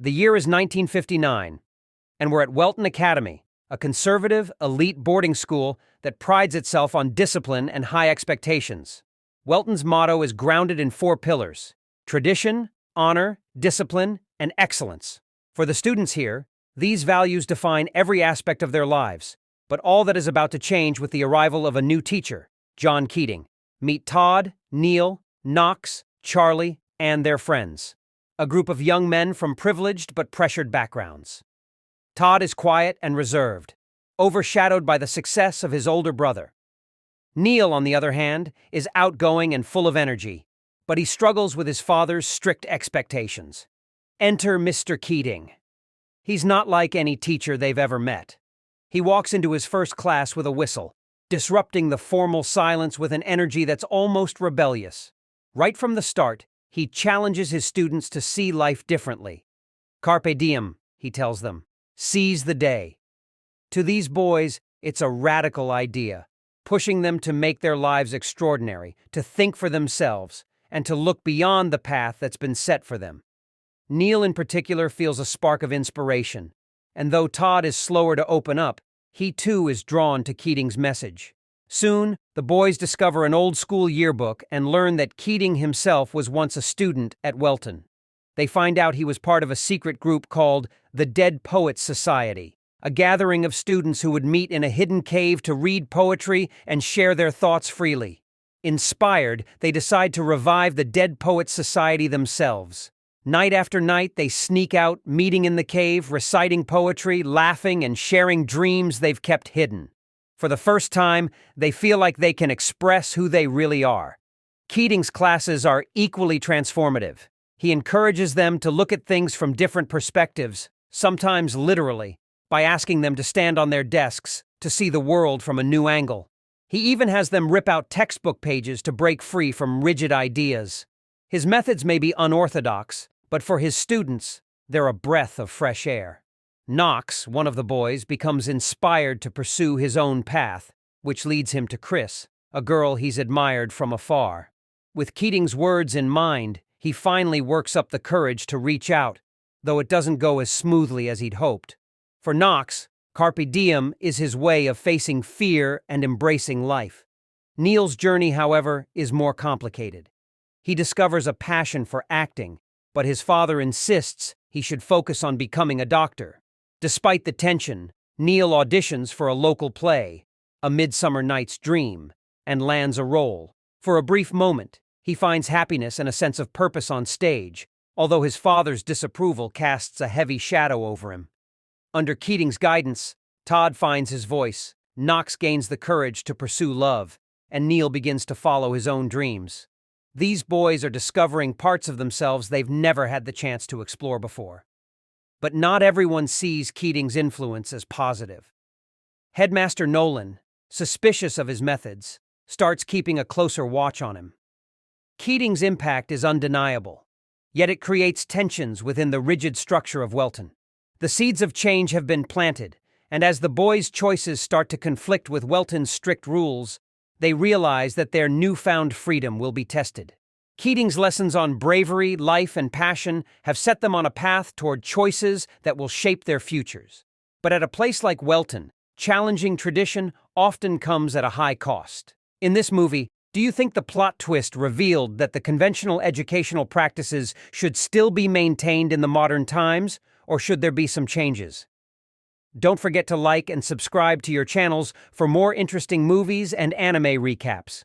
The year is 1959, and we're at Welton Academy, a conservative, elite boarding school that prides itself on discipline and high expectations. Welton's motto is grounded in four pillars: tradition, honor, discipline, and excellence. For the students here, these values define every aspect of their lives, but all that is about to change with the arrival of a new teacher, John Keating. Meet Todd, Neil, Knox, Charlie, and their friends, a group of young men from privileged but pressured backgrounds. Todd is quiet and reserved, overshadowed by the success of his older brother. Neil, on the other hand, is outgoing and full of energy, but he struggles with his father's strict expectations. Enter Mr. Keating. He's not like any teacher they've ever met. He walks into his first class with a whistle, disrupting the formal silence with an energy that's almost rebellious. Right from the start, he challenges his students to see life differently. Carpe Diem, he tells them. Seize the day. To these boys, it's a radical idea, pushing them to make their lives extraordinary, to think for themselves, and to look beyond the path that's been set for them. Neil in particular feels a spark of inspiration, and though Todd is slower to open up, he too is drawn to Keating's message. Soon, the boys discover an old-school yearbook and learn that Keating himself was once a student at Welton. They find out he was part of a secret group called the Dead Poets Society, a gathering of students who would meet in a hidden cave to read poetry and share their thoughts freely. Inspired, they decide to revive the Dead Poets Society themselves. Night after night, they sneak out, meeting in the cave, reciting poetry, laughing, and sharing dreams they've kept hidden. For the first time, they feel like they can express who they really are. Keating's classes are equally transformative. He encourages them to look at things from different perspectives, sometimes literally, by asking them to stand on their desks to see the world from a new angle. He even has them rip out textbook pages to break free from rigid ideas. His methods may be unorthodox, but for his students, they're a breath of fresh air. Knox, one of the boys, becomes inspired to pursue his own path, which leads him to Chris, a girl he's admired from afar. With Keating's words in mind, he finally works up the courage to reach out, though it doesn't go as smoothly as he'd hoped. For Knox, Carpe Diem is his way of facing fear and embracing life. Neil's journey, however, is more complicated. He discovers a passion for acting, but his father insists he should focus on becoming a doctor. Despite the tension, Neil auditions for a local play, A Midsummer Night's Dream, and lands a role. For a brief moment, he finds happiness and a sense of purpose on stage, although his father's disapproval casts a heavy shadow over him. Under Keating's guidance, Todd finds his voice, Knox gains the courage to pursue love, and Neil begins to follow his own dreams. These boys are discovering parts of themselves they've never had the chance to explore before. But not everyone sees Keating's influence as positive. Headmaster Nolan, suspicious of his methods, starts keeping a closer watch on him. Keating's impact is undeniable, yet it creates tensions within the rigid structure of Welton. The seeds of change have been planted, and as the boys' choices start to conflict with Welton's strict rules, they realize that their newfound freedom will be tested. Keating's lessons on bravery, life, and passion have set them on a path toward choices that will shape their futures. But at a place like Welton, challenging tradition often comes at a high cost. In this movie, do you think the plot twist revealed that the conventional educational practices should still be maintained in the modern times, or should there be some changes? Don't forget to like and subscribe to your channels for more interesting movies and anime recaps.